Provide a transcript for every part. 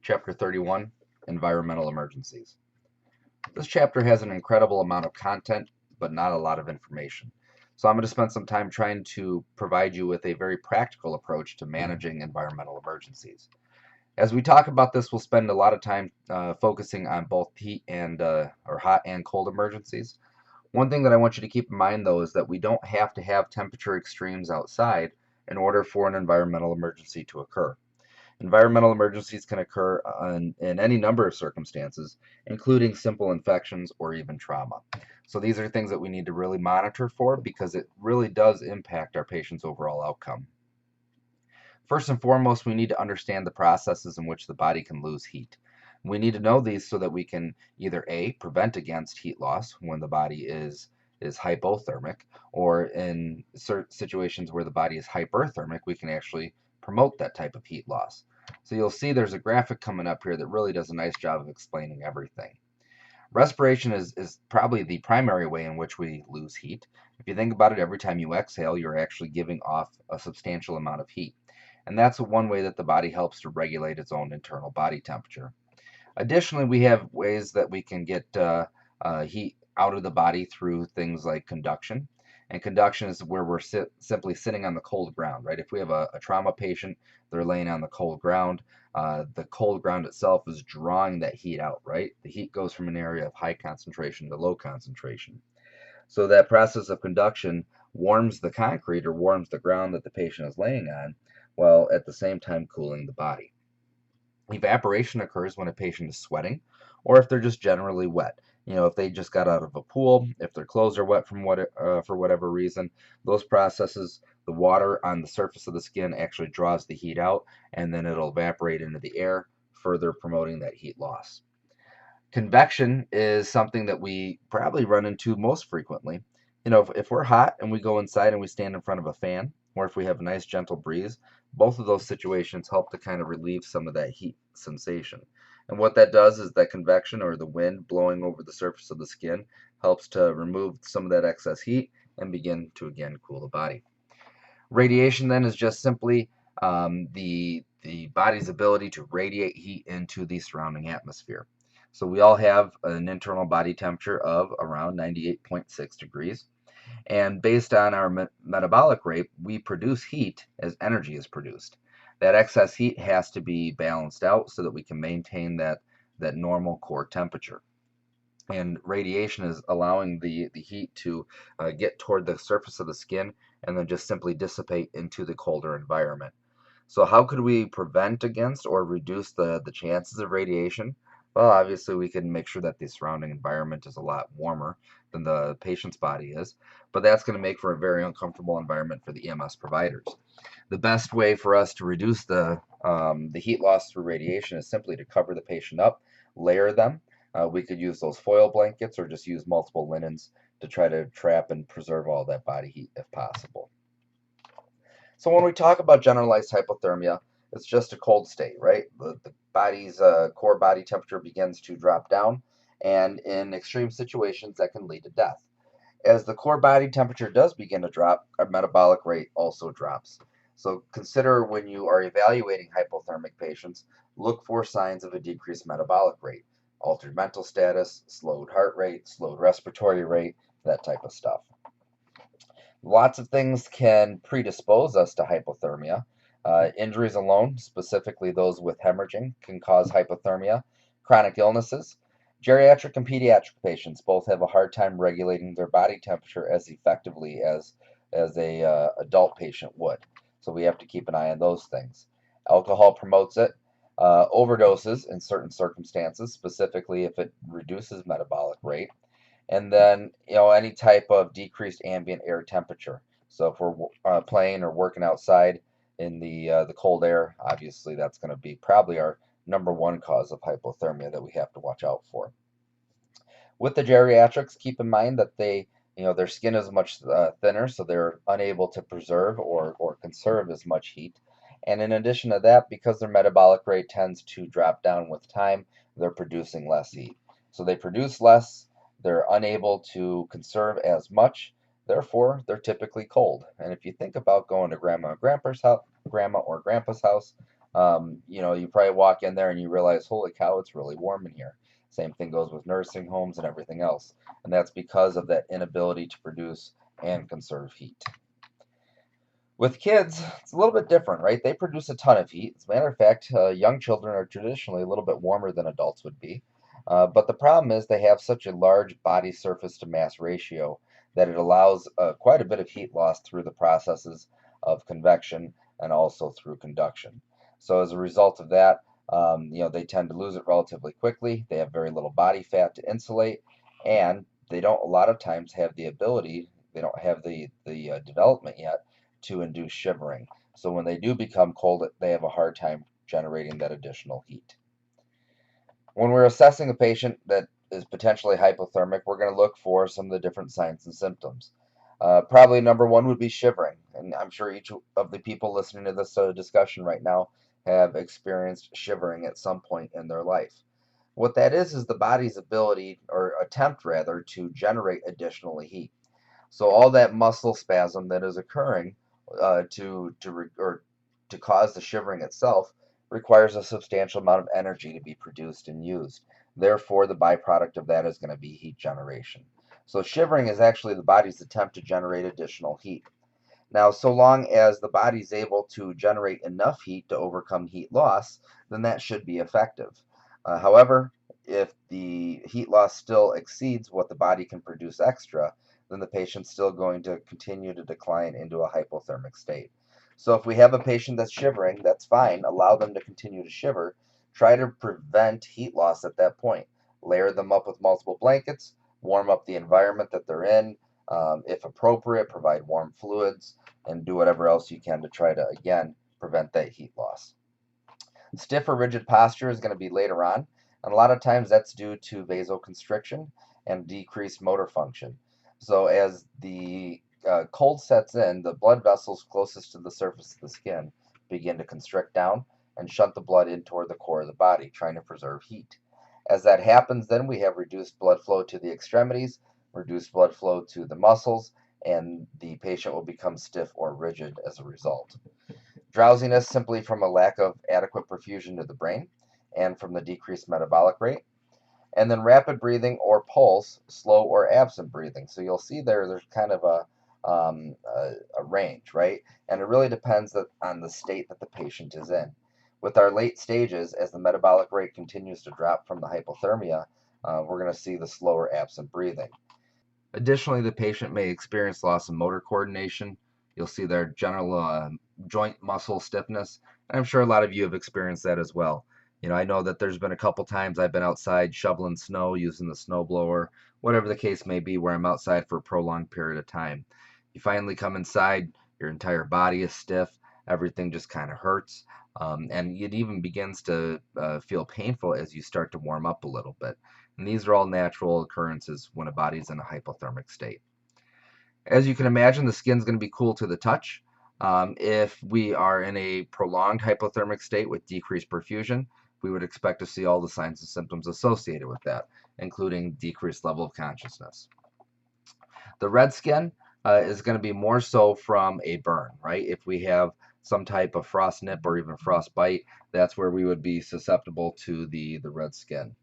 Chapter 31, Environmental Emergencies. This chapter has an incredible amount of content, but not a lot of information. So I'm going to spend some time trying to provide you with a very practical approach to managing environmental emergencies. As we talk about this, we'll spend a lot of time focusing on both heat and or hot and cold emergencies. One thing that I want you to keep in mind, though, is that we don't have to have temperature extremes outside in order for an environmental emergency to occur. Environmental emergencies can occur in any number of circumstances, including simple infections or even trauma. So these are things that we need to really monitor for because it really does impact our patient's overall outcome. First and foremost, we need to understand the processes in which the body can lose heat. We need to know these so that we can either A, prevent against heat loss when the body is hypothermic, or in certain situations where the body is hyperthermic, we can actually promote that type of heat loss. So you'll see there's a graphic coming up here that really does a nice job of explaining everything. Respiration is probably the primary way in which we lose heat. If you think about it, every time you exhale, you're actually giving off a substantial amount of heat. And that's one way that the body helps to regulate its own internal body temperature. Additionally, we have ways that we can get heat out of the body through things like conduction. And conduction is where we're simply sitting on the cold ground, right? If we have a trauma patient, they're laying on the cold ground. The cold ground itself is drawing that heat out, right? The heat goes from an area of high concentration to low concentration. So that process of conduction warms the concrete or warms the ground that the patient is laying on, while at the same time cooling the body. Evaporation occurs when a patient is sweating or if they're just generally wet. If they just got out of a pool, if their clothes are wet for whatever reason, those processes, the water on the surface of the skin actually draws the heat out and then it'll evaporate into the air, further promoting that heat loss. Convection is something that we probably run into most frequently. If we're hot and we go inside and we stand in front of a fan, or if we have a nice gentle breeze, both of those situations help to kind of relieve some of that heat sensation. And what that does is that convection, or the wind blowing over the surface of the skin, helps to remove some of that excess heat and begin to again cool the body. Radiation then is just simply the body's ability to radiate heat into the surrounding atmosphere. So we all have an internal body temperature of around 98.6 degrees. And based on our metabolic rate, we produce heat as energy is produced. That excess heat has to be balanced out so that we can maintain that normal core temperature. And radiation is allowing the heat to get toward the surface of the skin and then just simply dissipate into the colder environment. So how could we prevent against or reduce the chances of radiation? Well, obviously we can make sure that the surrounding environment is a lot warmer than the patient's body is, but that's going to make for a very uncomfortable environment for the EMS providers. The best way for us to reduce the heat loss through radiation is simply to cover the patient up, layer them. We could use those foil blankets or just use multiple linens to try to trap and preserve all that body heat if possible. So when we talk about generalized hypothermia, it's just a cold state, right? The body's core body temperature begins to drop down, and in extreme situations, that can lead to death. As the core body temperature does begin to drop, our metabolic rate also drops. So consider when you are evaluating hypothermic patients, look for signs of a decreased metabolic rate, altered mental status, slowed heart rate, slowed respiratory rate, that type of stuff. Lots of things can predispose us to hypothermia. Injuries alone, specifically those with hemorrhaging, can cause hypothermia. Chronic illnesses. Geriatric and pediatric patients both have a hard time regulating their body temperature as effectively as a adult patient would. So we have to keep an eye on those things. Alcohol promotes it. Overdoses in certain circumstances, specifically if it reduces metabolic rate. And then any type of decreased ambient air temperature. So if we're playing or working outside in the cold air, obviously that's going to be probably our number one cause of hypothermia that we have to watch out for. With the geriatrics, keep in mind that their skin is much thinner, so they're unable to preserve or conserve as much heat. And in addition to that, because their metabolic rate tends to drop down with time, they're producing less heat. So they produce less, they're unable to conserve as much, therefore they're typically cold. And if you think about going to grandma or grandpa's house, You probably walk in there and you realize, holy cow, it's really warm in here. Same thing goes with nursing homes and everything else. And that's because of that inability to produce and conserve heat. With kids, it's a little bit different, right? They produce a ton of heat. As a matter of fact, young children are traditionally a little bit warmer than adults would be. But the problem is they have such a large body surface to mass ratio that it allows quite a bit of heat loss through the processes of convection and also through conduction. So as a result of that, they tend to lose it relatively quickly. They have very little body fat to insulate, and they don't a lot of times have the ability. They don't have the development yet to induce shivering. So when they do become cold, they have a hard time generating that additional heat. When we're assessing a patient that is potentially hypothermic, we're going to look for some of the different signs and symptoms. Probably number one would be shivering, and I'm sure each of the people listening to this discussion right now have experienced shivering at some point in their life. What that is the body's ability, or attempt rather, to generate additional heat. So all that muscle spasm that is occurring to cause the shivering itself requires a substantial amount of energy to be produced and used. Therefore, the byproduct of that is going to be heat generation. So shivering is actually the body's attempt to generate additional heat. Now, so long as the body is able to generate enough heat to overcome heat loss, then that should be effective. However, if the heat loss still exceeds what the body can produce extra, then the patient's still going to continue to decline into a hypothermic state. So if we have a patient that's shivering, that's fine. Allow them to continue to shiver. Try to prevent heat loss at that point. Layer them up with multiple blankets, warm up the environment that they're in. If appropriate, provide warm fluids, and do whatever else you can to try to, again, prevent that heat loss. Stiff or rigid posture is going to be later on, and a lot of times that's due to vasoconstriction and decreased motor function. So as the cold sets in, the blood vessels closest to the surface of the skin begin to constrict down and shunt the blood in toward the core of the body, trying to preserve heat. As that happens, then we have reduced blood flow to the extremities, reduced blood flow to the muscles, and the patient will become stiff or rigid as a result. Drowsiness simply from a lack of adequate perfusion to the brain and from the decreased metabolic rate. And then rapid breathing or pulse, slow or absent breathing. So you'll see there's kind of a range, right? And it really depends on the state that the patient is in. With our late stages, as the metabolic rate continues to drop from the hypothermia, we're going to see the slower absent breathing. Additionally, the patient may experience loss of motor coordination. You'll see their general joint muscle stiffness. And I'm sure a lot of you have experienced that as well. I know that there's been a couple times I've been outside shoveling snow using the snow blower, whatever the case may be, where I'm outside for a prolonged period of time. You finally come inside, your entire body is stiff, everything just kind of hurts, and it even begins to feel painful as you start to warm up a little bit. And these are all natural occurrences when a body's in a hypothermic state. As you can imagine, the skin's going to be cool to the touch. If we are in a prolonged hypothermic state with decreased perfusion, we would expect to see all the signs and symptoms associated with that, including decreased level of consciousness. The red skin is going to be more so from a burn, right? If we have some type of frost nip or even frostbite, that's where we would be susceptible to the red skin.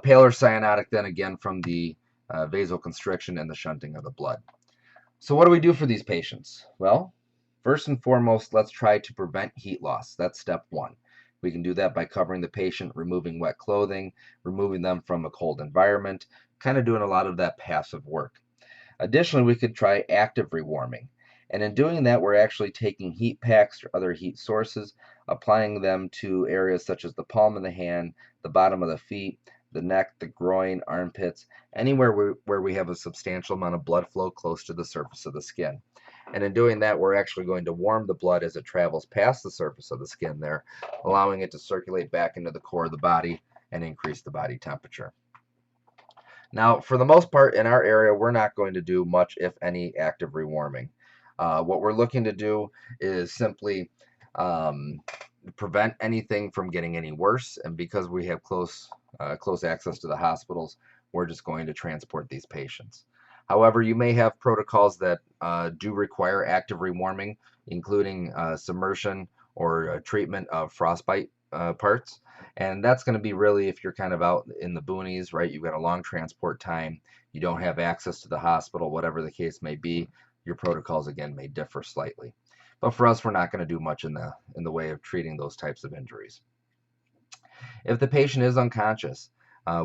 Paler cyanotic then again from the vasoconstriction and the shunting of the blood. So what do we do for these patients? Well, first and foremost, let's try to prevent heat loss. That's step one. We can do that by covering the patient, removing wet clothing, removing them from a cold environment, kind of doing a lot of that passive work. Additionally, we could try active rewarming. And in doing that, we're actually taking heat packs or other heat sources, applying them to areas such as the palm of the hand, the bottom of the feet, the neck, the groin, armpits, anywhere where we have a substantial amount of blood flow close to the surface of the skin. And in doing that, we're actually going to warm the blood as it travels past the surface of the skin there, allowing it to circulate back into the core of the body and increase the body temperature. Now, for the most part, in our area, we're not going to do much, if any, active rewarming. What we're looking to do is simply prevent anything from getting any worse, and because we have close access to the hospitals, we're just going to transport these patients. However, you may have protocols that do require active rewarming, including submersion or treatment of frostbite parts. And that's going to be really if you're kind of out in the boonies, right? You've got a long transport time, you don't have access to the hospital, whatever the case may be. Your protocols again may differ slightly. But for us, we're not going to do much in the way of treating those types of injuries. If the patient is unconscious,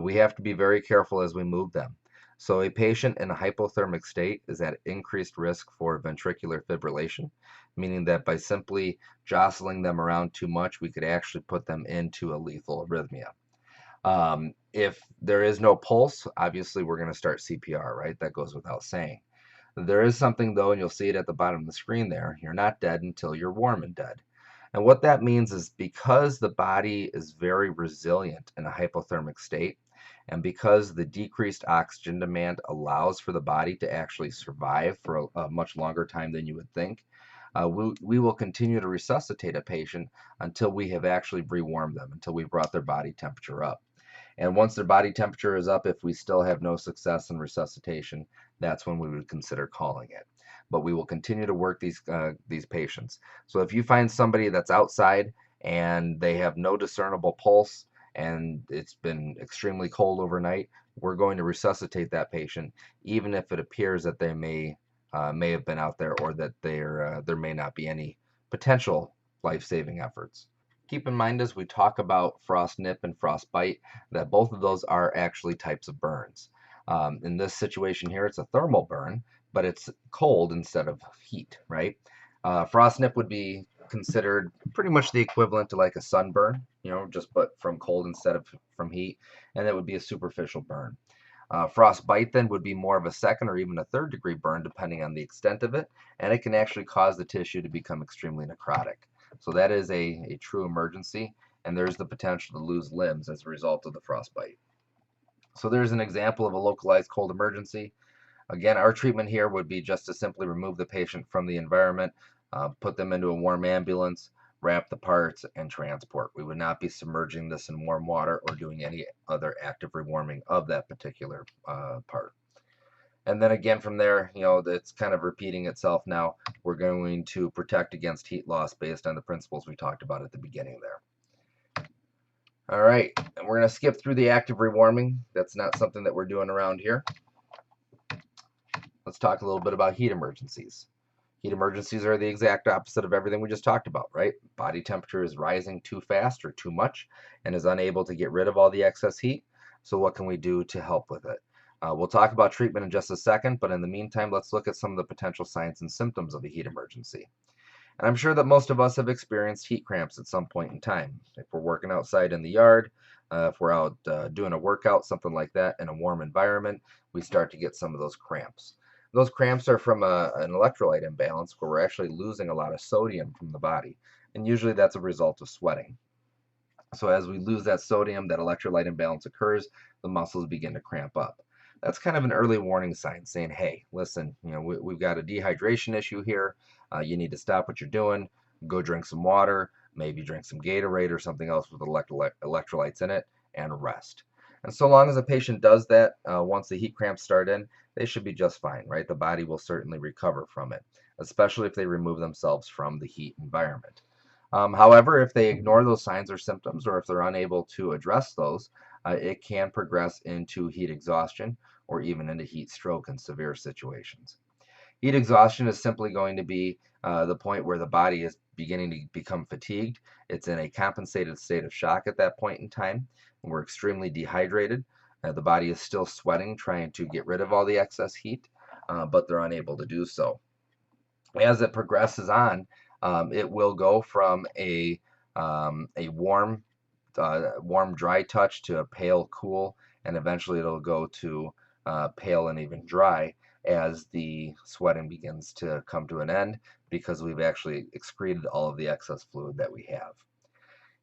we have to be very careful as we move them. So a patient in a hypothermic state is at increased risk for ventricular fibrillation, meaning that by simply jostling them around too much, we could actually put them into a lethal arrhythmia. If there is no pulse, obviously we're going to start CPR, right? That goes without saying. There is something though, and you'll see it at the bottom of the screen there. You're not dead until you're warm and dead. And what that means is because the body is very resilient in a hypothermic state, and because the decreased oxygen demand allows for the body to actually survive for a much longer time than you would think, we will continue to resuscitate a patient until we have actually rewarmed them, until we've brought their body temperature up. And once their body temperature is up, if we still have no success in resuscitation, that's when we would consider calling it. But we will continue to work these patients. So if you find somebody that's outside and they have no discernible pulse and it's been extremely cold overnight, we're going to resuscitate that patient, even if it appears that they may have been out there, or that there may not be any potential life-saving efforts. Keep in mind as we talk about frost nip and frostbite that both of those are actually types of burns. In this situation here, it's a thermal burn, but it's cold instead of heat, right? Frost nip would be considered pretty much the equivalent to like a sunburn, just but from cold instead of from heat, and it would be a superficial burn. Frostbite then would be more of a second or even a third degree burn depending on the extent of it, and it can actually cause the tissue to become extremely necrotic. So that is a true emergency, and there's the potential to lose limbs as a result of the frostbite. So there's an example of a localized cold emergency. Again, our treatment here would be just to simply remove the patient from the environment, put them into a warm ambulance, wrap the parts, and transport. We would not be submerging this in warm water or doing any other active rewarming of that particular part. And then again from there, it's kind of repeating itself now. We're going to protect against heat loss based on the principles we talked about at the beginning there. All right, and we're going to skip through the active rewarming. That's not something that we're doing around here. Let's talk a little bit about heat emergencies. Heat emergencies are the exact opposite of everything we just talked about, right? Body temperature is rising too fast or too much and is unable to get rid of all the excess heat. So what can we do to help with it? We'll talk about treatment in just a second, but in the meantime, let's look at some of the potential signs and symptoms of a heat emergency. And I'm sure that most of us have experienced heat cramps at some point in time. If we're working outside in the yard, if we're out doing a workout, something like that, in a warm environment, we start to get some of those cramps. Those cramps are from an electrolyte imbalance where we're actually losing a lot of sodium from the body. And usually that's a result of sweating. So as we lose that sodium, that electrolyte imbalance occurs, the muscles begin to cramp up. That's kind of an early warning sign saying, hey, listen, we've got a dehydration issue here. You need to stop what you're doing, go drink some water, maybe drink some Gatorade or something else with electrolytes in it, and rest. And so long as a patient does that, once the heat cramps start in, they should be just fine, right? The body will certainly recover from it, especially if they remove themselves from the heat environment. However, if they ignore those signs or symptoms, or if they're unable to address those, it can progress into heat exhaustion or even into heat stroke in severe situations. Heat exhaustion is simply going to be the point where the body is beginning to become fatigued. It's in a compensated state of shock at that point in time. We're extremely dehydrated. The body is still sweating, trying to get rid of all the excess heat, but they're unable to do so. As it progresses on, it will go from a warm, dry touch to a pale, cool, and eventually it'll go to pale and even dry as the sweating begins to come to an end because we've actually excreted all of the excess fluid that we have.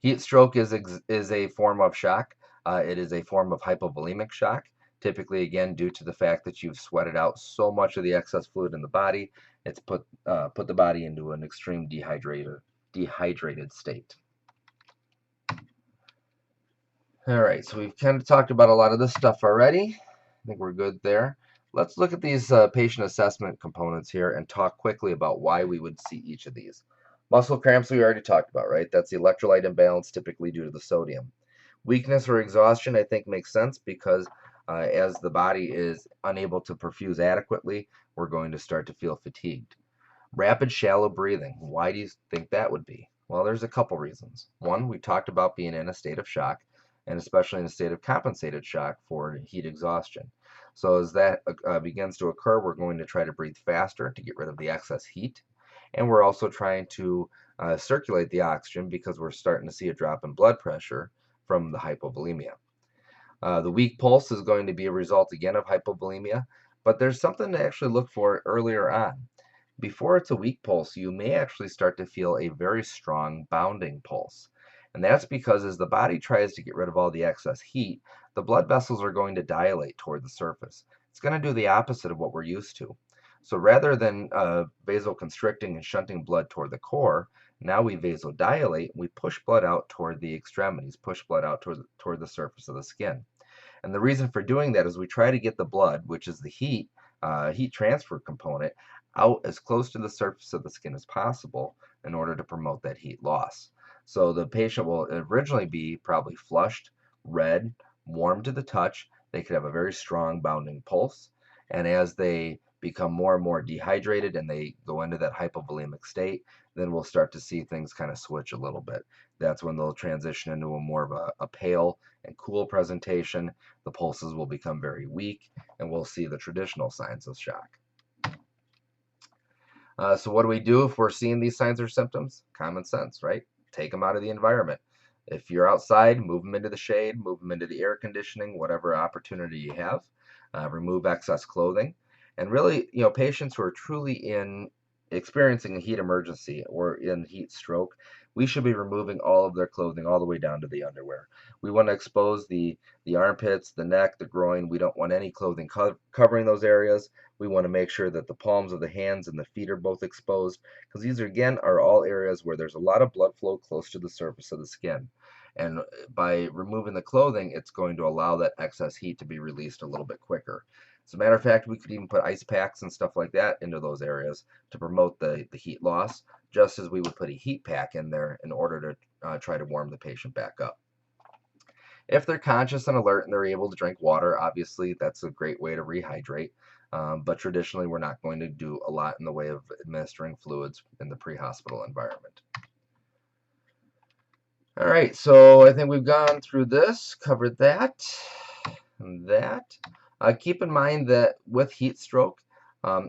Heat stroke is a form of shock. It is a form of hypovolemic shock, typically again due to the fact that you've sweated out so much of the excess fluid in the body. It's put the body into an extreme dehydrated state. All right, so we've kind of talked about a lot of this stuff already. I think we're good there. Let's look at these patient assessment components here and talk quickly about why we would see each of these. Muscle cramps we already talked about, right? That's the electrolyte imbalance typically due to the sodium. Weakness or exhaustion, I think, makes sense because as the body is unable to perfuse adequately, we're going to start to feel fatigued. Rapid, shallow breathing. Why do you think that would be? Well, there's a couple reasons. One, we talked about being in a state of shock, and especially in a state of compensated shock for heat exhaustion. So as that begins to occur, we're going to try to breathe faster to get rid of the excess heat, and we're also trying to circulate the oxygen because we're starting to see a drop in blood pressure from the hypovolemia. The weak pulse is going to be a result again of hypovolemia, but there's something to actually look for earlier on. Before it's a weak pulse, you may actually start to feel a very strong bounding pulse. And that's because as the body tries to get rid of all the excess heat, the blood vessels are going to dilate toward the surface. It's going to do the opposite of what we're used to. So rather than vasoconstricting and shunting blood toward the core, now we vasodilate, we push blood out toward the extremities, push blood out toward the surface of the skin. And the reason for doing that is we try to get the blood, which is the heat transfer component, out as close to the surface of the skin as possible in order to promote that heat loss. So the patient will originally be probably flushed, red, warm to the touch. They could have a very strong bounding pulse. And as they become more and more dehydrated and they go into that hypovolemic state, then we'll start to see things kind of switch a little bit. That's when they'll transition into a more of a pale and cool presentation. The pulses will become very weak, and we'll see the traditional signs of shock. So what do we do if we're seeing these signs or symptoms? Common sense, right? Take them out of the environment. If you're outside, move them into the shade, move them into the air conditioning, whatever opportunity you have. Remove excess clothing. And really, patients who are truly experiencing a heat emergency or in heat stroke, we should be removing all of their clothing all the way down to the underwear. We want to expose the armpits, the neck, the groin. We don't want any clothing covering those areas. We want to make sure that the palms of the hands and the feet are both exposed because these again are all areas where there's a lot of blood flow close to the surface of the skin. And by removing the clothing, it's going to allow that excess heat to be released a little bit quicker. As a matter of fact, we could even put ice packs and stuff like that into those areas to promote the heat loss, just as we would put a heat pack in there in order to try to warm the patient back up. If they're conscious and alert and they're able to drink water, obviously that's a great way to rehydrate. But traditionally, we're not going to do a lot in the way of administering fluids in the pre-hospital environment. All right, so I think we've gone through this, covered that and that. Keep in mind that with heat stroke,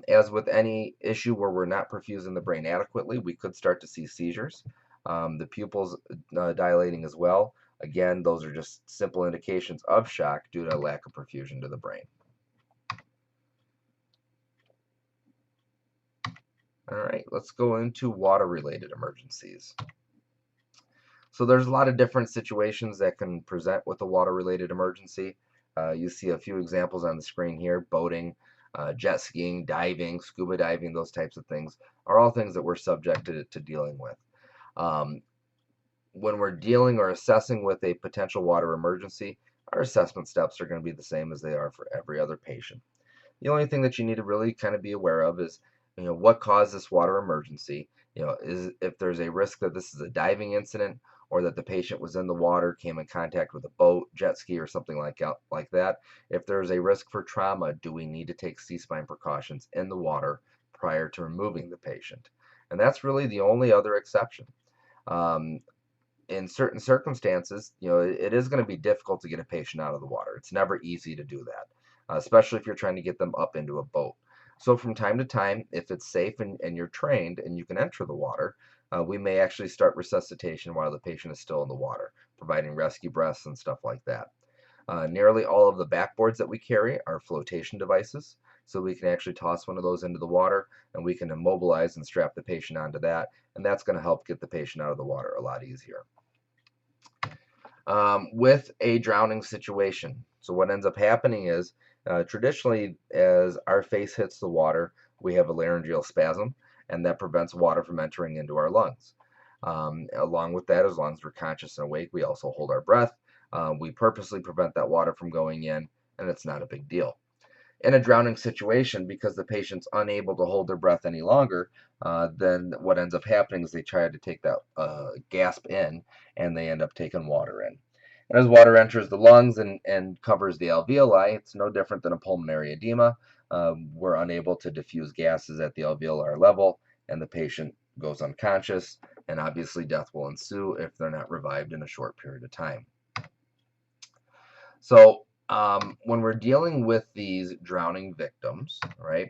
as with any issue where we're not perfusing the brain adequately, we could start to see seizures. The pupils dilating as well. Again, those are just simple indications of shock due to a lack of perfusion to the brain. All right, let's go into water-related emergencies. So there's a lot of different situations that can present with a water-related emergency. You see a few examples on the screen here: boating, jet skiing, diving, scuba diving, those types of things are all things that we're subjected to dealing with. When we're dealing or assessing with a potential water emergency, our assessment steps are going to be the same as they are for every other patient. The only thing that you need to really kind of be aware of is, what caused this water emergency. Is if there's a risk that this is a diving incident or that the patient was in the water, came in contact with a boat, jet ski, or something like that. If there's a risk for trauma, do we need to take C-spine precautions in the water prior to removing the patient? And that's really the only other exception. In certain circumstances, it is going to be difficult to get a patient out of the water. It's never easy to do that, especially if you're trying to get them up into a boat. So from time to time, if it's safe and you're trained and you can enter the water, we may actually start resuscitation while the patient is still in the water, providing rescue breaths and stuff like that. Nearly all of the backboards that we carry are flotation devices, so we can actually toss one of those into the water and we can immobilize and strap the patient onto that, and that's going to help get the patient out of the water a lot easier. With a drowning situation, so what ends up happening is traditionally, as our face hits the water, we have a laryngeal spasm, and that prevents water from entering into our lungs. Along with that, as long as we're conscious and awake, we also hold our breath. We purposely prevent that water from going in, and it's not a big deal. in a drowning situation, because the patient's unable to hold their breath any longer, then what ends up happening is they try to take that gasp in, and they end up taking water in. And as water enters the lungs and covers the alveoli, it's no different than a pulmonary edema. We're unable to diffuse gases at the alveolar level, and the patient goes unconscious, and obviously death will ensue if they're not revived in a short period of time. So when we're dealing with these drowning victims, right,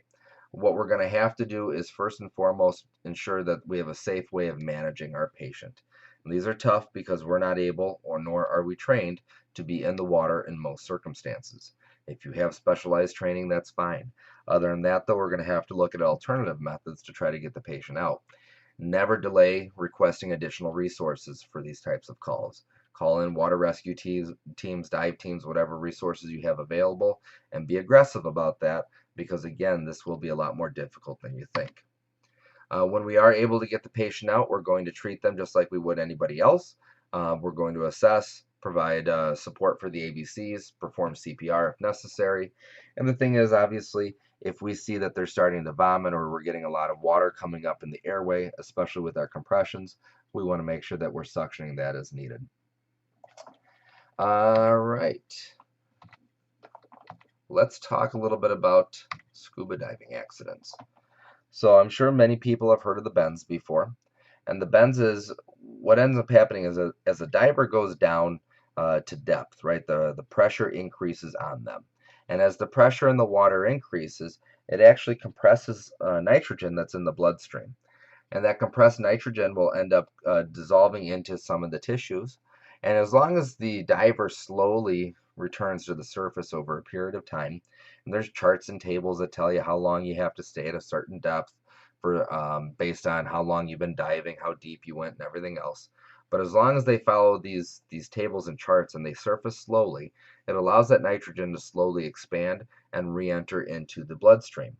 what we're going to have to do is first and foremost ensure that we have a safe way of managing our patient. And these are tough because we're not able, or nor are we trained, to be in the water in most circumstances. If you have specialized training, that's fine. Other than that, though, we're going to have to look at alternative methods to try to get the patient out. Never delay requesting additional resources for these types of calls. Call in water rescue teams, dive teams, whatever resources you have available, and be aggressive about that, because again, this will be a lot more difficult than you think. When we are able to get the patient out, we're going to treat them just like we would anybody else. We're going to assess, provide support for the ABCs, perform CPR if necessary. And the thing is, obviously, if we see that they're starting to vomit, or we're getting a lot of water coming up in the airway, especially with our compressions, we want to make sure that we're suctioning that as needed. All right. Let's talk a little bit about scuba diving accidents. So I'm sure many people have heard of the bends before. And the bends is what ends up happening is as a diver goes down to depth, right, the pressure increases on them. And as the pressure in the water increases, it actually compresses nitrogen that's in the bloodstream. And that compressed nitrogen will end up dissolving into some of the tissues. And as long as the diver slowly returns to the surface over a period of time, and there's charts and tables that tell you how long you have to stay at a certain depth for based on how long you've been diving, how deep you went, and everything else. But as long as they follow these tables and charts and they surface slowly, it allows that nitrogen to slowly expand and re-enter into the bloodstream.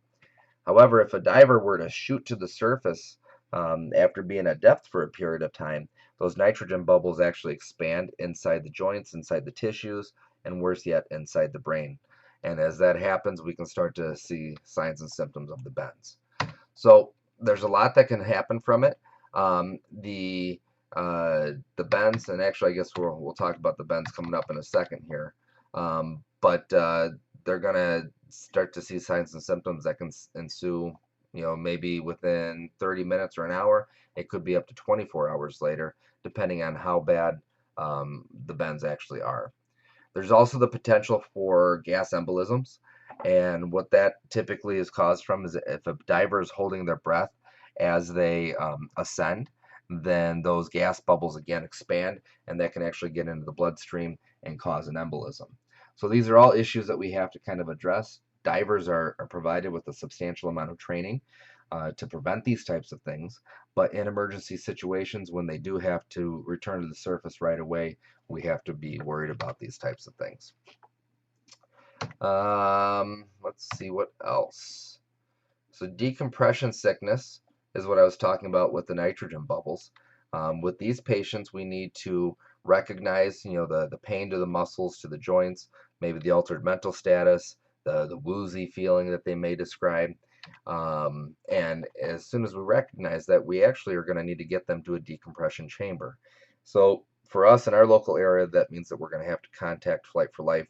However, if a diver were to shoot to the surface after being at depth for a period of time, those nitrogen bubbles actually expand inside the joints, inside the tissues, and worse yet, inside the brain. And as that happens, we can start to see signs and symptoms of the bends. So there's a lot that can happen from it. The bends, and actually, I guess we'll talk about the bends coming up in a second here. But they're gonna start to see signs and symptoms that can ensue. Maybe within 30 minutes or an hour. It could be up to 24 hours later, depending on how bad the bends actually are. There's also the potential for gas embolisms, and what that typically is caused from is if a diver is holding their breath as they ascend, then those gas bubbles again expand, and that can actually get into the bloodstream and cause an embolism. So these are all issues that we have to kind of address. Divers are provided with a substantial amount of training to prevent these types of things, but in emergency situations, when they do have to return to the surface right away, we have to be worried about these types of things. Let's see what else. So decompression sickness is what I was talking about with the nitrogen bubbles. With these patients, we need to recognize, the pain to the muscles, to the joints, maybe the altered mental status, the woozy feeling that they may describe. And as soon as we recognize that, we actually are going to need to get them to a decompression chamber. So for us in our local area, that means that we're going to have to contact Flight for Life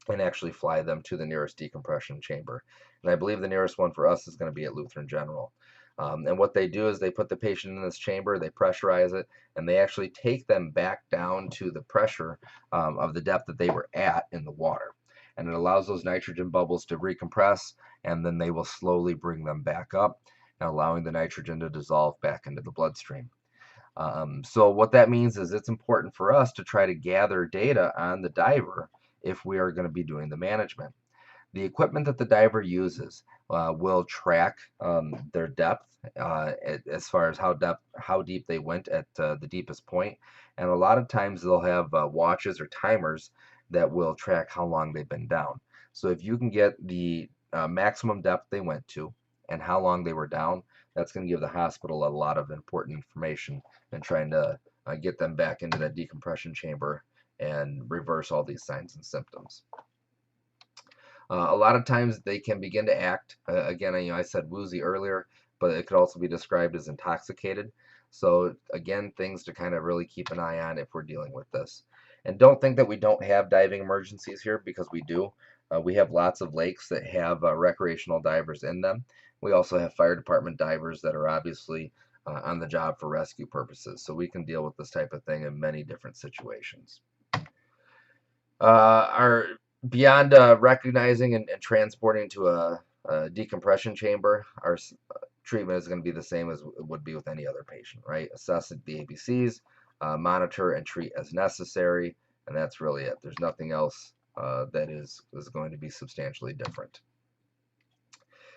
and actually fly them to the nearest decompression chamber. And I believe the nearest one for us is going to be at Lutheran General. And what they do is they put the patient in this chamber, they pressurize it, and they actually take them back down to the pressure of the depth that they were at in the water. And it allows those nitrogen bubbles to recompress, and then they will slowly bring them back up, and allowing the nitrogen to dissolve back into the bloodstream. So what that means is it's important for us to try to gather data on the diver if we are going to be doing the management. The equipment that the diver uses will track their depth as far as how deep they went at the deepest point, and a lot of times they'll have watches or timers that will track how long they've been down. So if you can get the maximum depth they went to and how long they were down, that's going to give the hospital a lot of important information in trying to get them back into that decompression chamber and reverse all these signs and symptoms. A lot of times they can begin to act, again, I said woozy earlier, but it could also be described as intoxicated. So again, things to kind of really keep an eye on if we're dealing with this. And don't think that we don't have diving emergencies here, because we do. We have lots of lakes that have recreational divers in them. We also have fire department divers that are obviously on the job for rescue purposes. So we can deal with this type of thing in many different situations. Our beyond recognizing and transporting to a decompression chamber, our treatment is going to be the same as it would be with any other patient, right? Assess the ABCs, monitor and treat as necessary, and that's really it. There's nothing else that is going to be substantially different.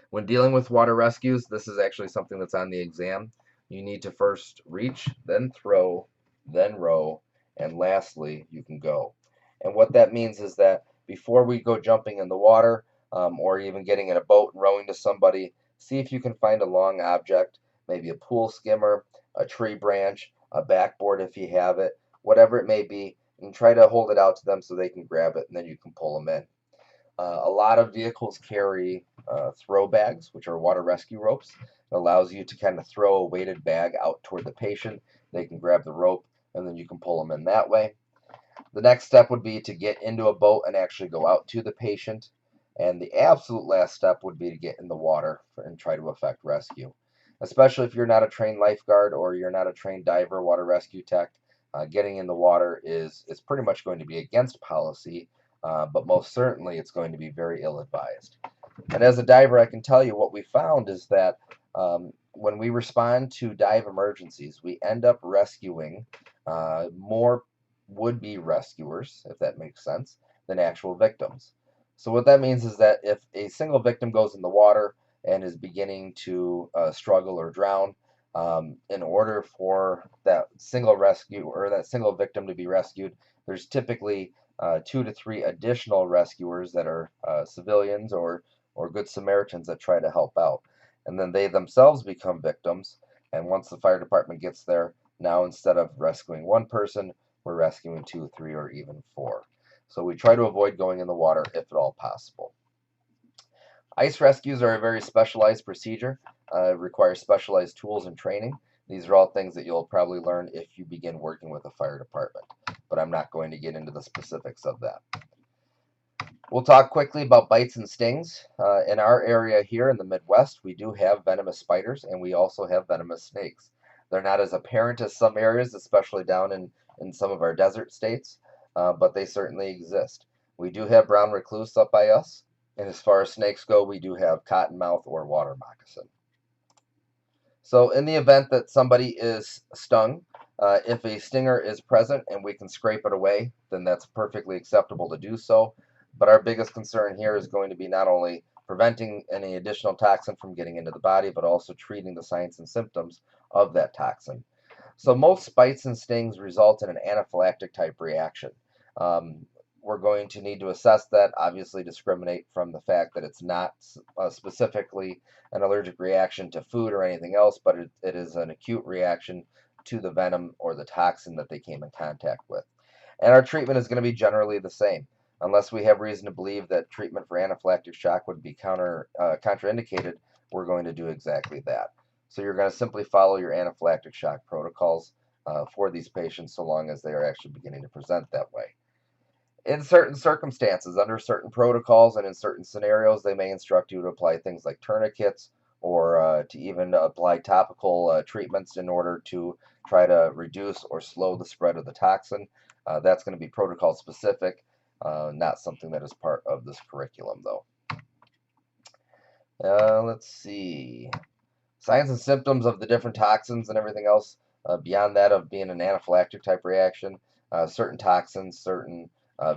When dealing with water rescues, this is actually something that's on the exam. You need to first reach, then throw, then row, and lastly, you can go. And what that means is that before we go jumping in the water, or even getting in a boat and rowing to somebody, see if you can find a long object, maybe a pool skimmer, a tree branch, a backboard if you have it, whatever it may be, and try to hold it out to them so they can grab it, and then you can pull them in. A lot of vehicles carry throw bags, which are water rescue ropes. It allows you to kind of throw a weighted bag out toward the patient. They can grab the rope, and then you can pull them in that way. The next step would be to get into a boat and actually go out to the patient. And the absolute last step would be to get in the water and try to effect rescue. Especially if you're not a trained lifeguard or you're not a trained diver, water rescue tech, getting in the water is pretty much going to be against policy, but most certainly it's going to be very ill-advised. And as a diver, I can tell you what we found is that when we respond to dive emergencies, we end up rescuing more would-be rescuers, if that makes sense, than actual victims. So what that means is that if a single victim goes in the water and is beginning to struggle or drown, in order for that single rescue or that single victim to be rescued, there's typically 2 to 3 additional rescuers that are civilians or good Samaritans that try to help out. And then they themselves become victims. And once the fire department gets there, now instead of rescuing one person, we're rescuing 2, 3, or even 4. So we try to avoid going in the water if at all possible. Ice rescues are a very specialized procedure. Require specialized tools and training. These are all things that you'll probably learn if you begin working with a fire department, but I'm not going to get into the specifics of that. We'll talk quickly about bites and stings. In our area here in the Midwest, we do have venomous spiders, and we also have venomous snakes. They're not as apparent as some areas, especially down in some of our desert states, but they certainly exist. We do have brown recluse up by us, and as far as snakes go, we do have cottonmouth or water moccasin. So in the event that somebody is stung, if a stinger is present and we can scrape it away, then that's perfectly acceptable to do so. But our biggest concern here is going to be not only preventing any additional toxin from getting into the body, but also treating the signs and symptoms of that toxin. So most bites and stings result in an anaphylactic type reaction. We're going to need to assess that, obviously discriminate from the fact that it's not specifically an allergic reaction to food or anything else, but it is an acute reaction to the venom or the toxin that they came in contact with. And our treatment is going to be generally the same. Unless we have reason to believe that treatment for anaphylactic shock would be contraindicated, we're going to do exactly that. So you're going to simply follow your anaphylactic shock protocols for these patients so long as they are actually beginning to present that way. In certain circumstances, under certain protocols, and in certain scenarios, they may instruct you to apply things like tourniquets or to even apply topical treatments in order to try to reduce or slow the spread of the toxin. That's going to be protocol specific, not something that is part of this curriculum, though. Let's see. Signs and symptoms of the different toxins and everything else, beyond that of being an anaphylactic type reaction, certain toxins, certain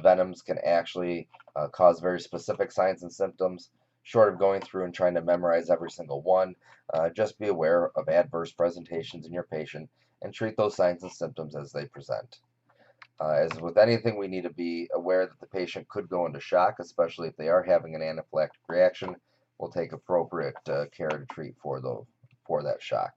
venoms can actually cause very specific signs and symptoms. Short of going through and trying to memorize every single one, just be aware of adverse presentations in your patient and treat those signs and symptoms as they present. As with anything, we need to be aware that the patient could go into shock, especially if they are having an anaphylactic reaction. We'll take appropriate care to treat for that shock.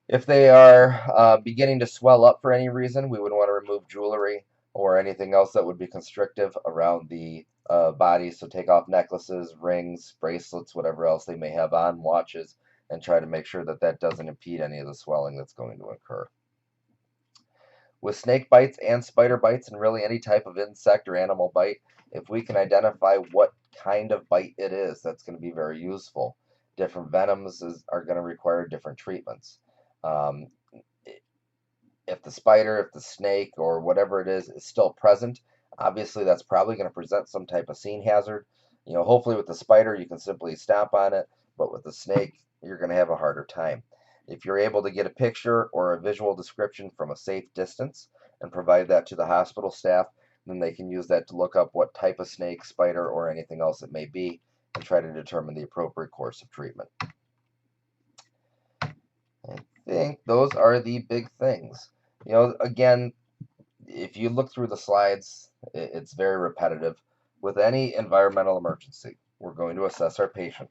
If they are beginning to swell up for any reason, we would want to remove jewelry or anything else that would be constrictive around the body. So take off necklaces, rings, bracelets, whatever else they may have on, watches, and try to make sure that that doesn't impede any of the swelling that's going to occur. With snake bites and spider bites, and really any type of insect or animal bite, if we can identify what kind of bite it is, that's going to be very useful. Different venoms are going to require different treatments. Um, if the spider, if the snake, or whatever it is still present, obviously that's probably going to present some type of scene hazard. Hopefully with the spider you can simply stomp on it, but with the snake you're going to have a harder time. If you're able to get a picture or a visual description from a safe distance and provide that to the hospital staff, then they can use that to look up what type of snake, spider, or anything else it may be and try to determine the appropriate course of treatment. I think those are the big things. Again, if you look through the slides, it's very repetitive. With any environmental emergency, we're going to assess our patient.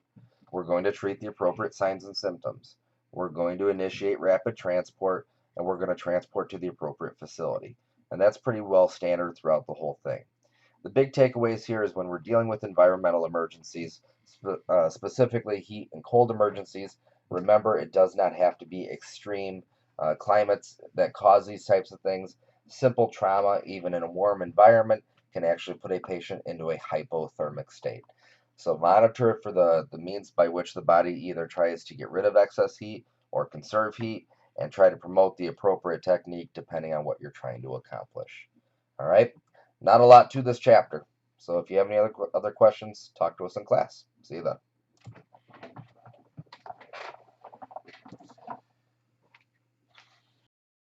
We're going to treat the appropriate signs and symptoms. We're going to initiate rapid transport, and we're going to transport to the appropriate facility. And that's pretty well standard throughout the whole thing. The big takeaways here is when we're dealing with environmental emergencies, specifically heat and cold emergencies, remember it does not have to be extreme climates that cause these types of things. Simple trauma, even in a warm environment, can actually put a patient into a hypothermic state. So monitor for the means by which the body either tries to get rid of excess heat or conserve heat, and try to promote the appropriate technique depending on what you're trying to accomplish. All right? Not a lot to this chapter. So if you have any other questions, talk to us in class. See you then.